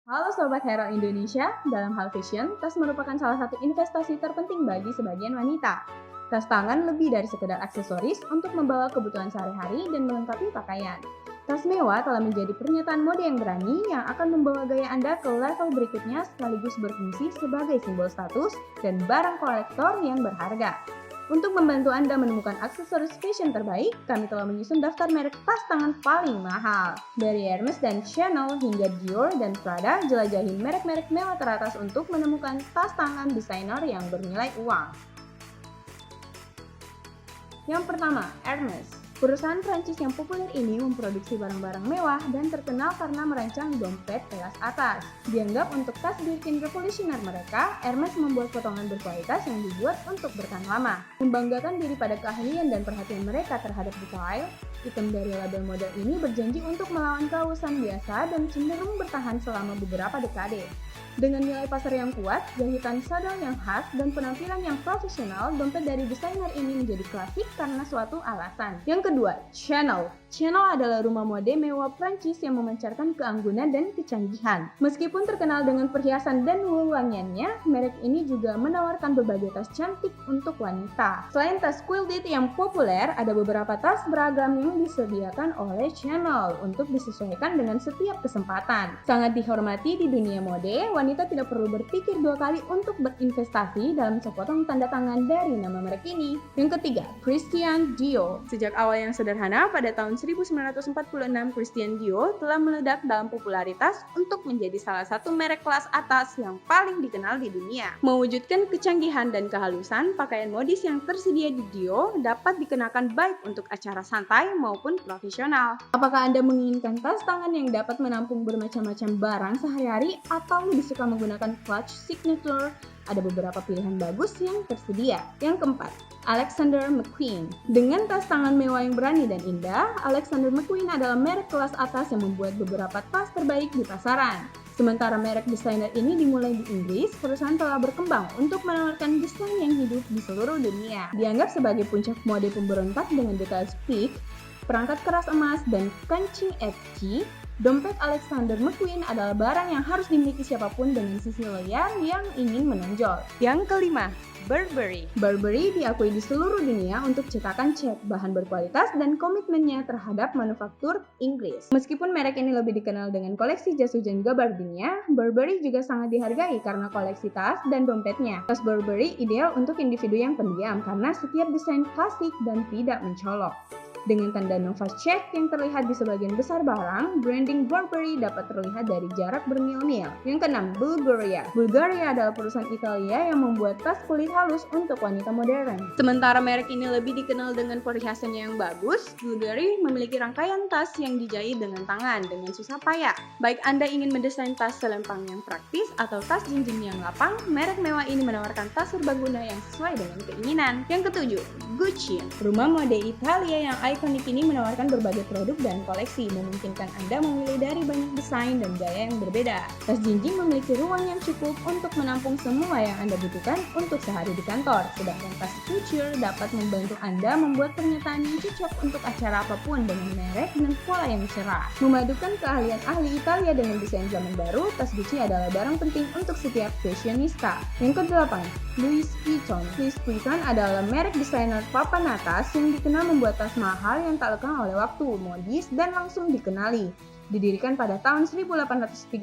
Halo Sobat Hero Indonesia, dalam hal fashion, tas merupakan salah satu investasi terpenting bagi sebagian wanita. Tas tangan lebih dari sekedar aksesoris untuk membawa kebutuhan sehari-hari dan melengkapi pakaian. Tas mewah telah menjadi pernyataan mode yang berani yang akan membawa gaya Anda ke level berikutnya sekaligus berfungsi sebagai simbol status dan barang kolektor yang berharga. Untuk membantu Anda menemukan aksesoris fashion terbaik, kami telah menyusun daftar merek tas tangan paling mahal. Dari Hermes dan Chanel hingga Dior dan Prada, jelajahi merek-merek mewah teratas untuk menemukan tas tangan desainer yang bernilai uang. Yang pertama, Hermes. Perusahaan Prancis yang populer ini memproduksi barang-barang mewah dan terkenal karena merancang dompet kelas atas. Dianggap untuk tas Birkin revolusioner mereka, Hermes membuat potongan berkualitas yang dibuat untuk bertahan lama. Membanggakan diri pada keahlian dan perhatian mereka terhadap detail, item dari label model ini berjanji untuk melawan kehausan biasa dan cenderung bertahan selama beberapa dekade. Dengan nilai pasar yang kuat, jahitan sadel yang khas, dan penampilan yang profesional, dompet dari desainer ini menjadi klasik karena suatu alasan. Yang kedua, Chanel. Chanel adalah rumah mode mewah Prancis yang memancarkan keanggunan dan kecanggihan. Meskipun terkenal dengan perhiasan dan wewangiannya, merek ini juga menawarkan berbagai tas cantik untuk wanita. Selain tas quilted yang populer, ada beberapa tas beragam yang disediakan oleh Chanel untuk disesuaikan dengan setiap kesempatan. Sangat dihormati di dunia mode, wanita tidak perlu berpikir dua kali untuk berinvestasi dalam sepotong tanda tangan dari nama merek ini. Yang ketiga, Christian Dior. Sejak awal yang sederhana, pada tahun 1946, Christian Dior telah meledak dalam popularitas untuk menjadi salah satu merek kelas atas yang paling dikenal di dunia. Mewujudkan kecanggihan dan kehalusan, pakaian modis yang tersedia di Dior dapat dikenakan baik untuk acara santai maupun profesional. Apakah Anda menginginkan tas tangan yang dapat menampung bermacam-macam barang sehari-hari atau lebih suka menggunakan clutch signature? Ada beberapa pilihan bagus yang tersedia. Yang keempat, Alexander McQueen. Dengan tas tangan mewah yang berani dan indah, Alexander McQueen adalah merek kelas atas yang membuat beberapa tas terbaik di pasaran. Sementara merek desainer ini dimulai di Inggris, perusahaan telah berkembang untuk menawarkan desain yang hidup di seluruh dunia. Dianggap sebagai puncak mode pemberontak dengan detail speak, perangkat keras emas, dan kancing edgy, dompet Alexander McQueen adalah barang yang harus dimiliki siapapun dengan sisi loyal yang ingin menonjol. Yang kelima, Burberry. Burberry diakui di seluruh dunia untuk cetakan cat, bahan berkualitas, dan komitmennya terhadap manufaktur Inggris. Meskipun merek ini lebih dikenal dengan koleksi jas hujan gabardinnya, Burberry juga sangat dihargai karena koleksi tas dan dompetnya. Tas Burberry ideal untuk individu yang pendiam karena setiap desain klasik dan tidak mencolok. Dengan tanda Nova Check yang terlihat di sebagian besar barang, branding Burberry dapat terlihat dari jarak bermil-mil. Yang keenam, Bulgaria. Bulgaria adalah perusahaan Italia yang membuat tas kulit halus untuk wanita modern. Sementara merek ini lebih dikenal dengan perhiasannya yang bagus, Bulgaria memiliki rangkaian tas yang dijahit dengan tangan dengan susah payah. Baik Anda ingin mendesain tas selempang yang praktis atau tas jinjing yang lapang, merek mewah ini menawarkan tas serbaguna yang sesuai dengan keinginan. Yang ketujuh, Gucci. Rumah mode Italia yang ikonik ini menawarkan berbagai produk dan koleksi, memungkinkan Anda memilih dari banyak desain dan gaya yang berbeda. Tas jinjing memiliki ruang yang cukup untuk menampung semua yang Anda butuhkan untuk sehari di kantor, sedangkan tas couture dapat membantu Anda membuat pernyataan yang cocok untuk acara apapun dengan merek dan pola yang cerah. Memadukan keahlian ahli Italia dengan desain zaman baru, tas Gucci adalah barang penting untuk setiap fashionista. Yang kedelapan, Louis Vuitton. Louis Vuitton adalah merek desainer papan atas yang dikenal membuat tas mahal yang tak lekang oleh waktu, modis, dan langsung dikenali. Didirikan pada tahun 1837,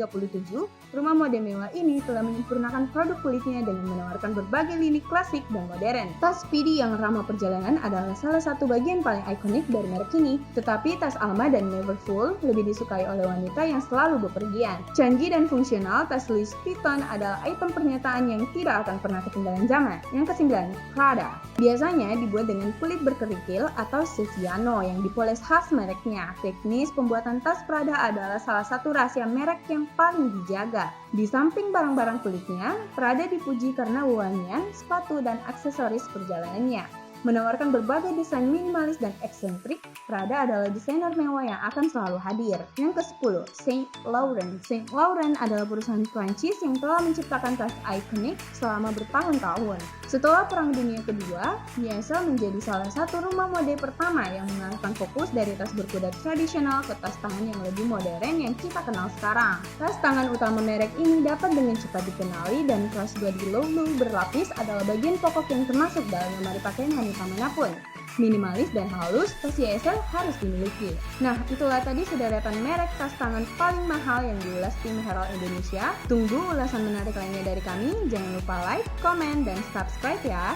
rumah mode mewah ini telah menyempurnakan produk kulitnya dengan menawarkan berbagai lini klasik dan modern. Tas Speedy yang ramah perjalanan adalah salah satu bagian paling ikonik dari merek ini, tetapi tas Alma dan Neverfull lebih disukai oleh wanita yang selalu bepergian. Canggih dan fungsional, tas Louis Vuitton adalah item pernyataan yang tidak akan pernah ketinggalan zaman. Yang kesembilan, Prada. Biasanya dibuat dengan kulit berkerikil atau Setiano yang dipoles khas mereknya. Teknis pembuatan tas Prada adalah salah satu rahasia merek yang paling dijaga. Di samping barang-barang kulitnya, Prada dipuji karena wewangian, sepatu, dan aksesoris perjalanannya. Menawarkan berbagai desain minimalis dan eksentrik, Prada adalah desainer mewah yang akan selalu hadir. Yang ke-10, Saint Laurent. Saint Laurent adalah perusahaan Prancis yang telah menciptakan tas ikonik selama bertahun-tahun. Setelah Perang Dunia Kedua, YSL menjadi salah satu rumah mode pertama yang mengalihkan fokus dari tas berkuda tradisional ke tas tangan yang lebih modern yang kita kenal sekarang. Tas tangan utama merek ini dapat dengan cepat dikenali dan kelas 2 di logo berlapis adalah bagian pokok yang termasuk dalam lemari pakaian wanita manapun. Minimalis dan halus, tas YSL harus dimiliki. Nah, itulah tadi sederetan merek tas tangan paling mahal yang diulas tim Herald Indonesia. Tunggu ulasan menarik lainnya dari kami. Jangan lupa like, komen, dan subscribe ya.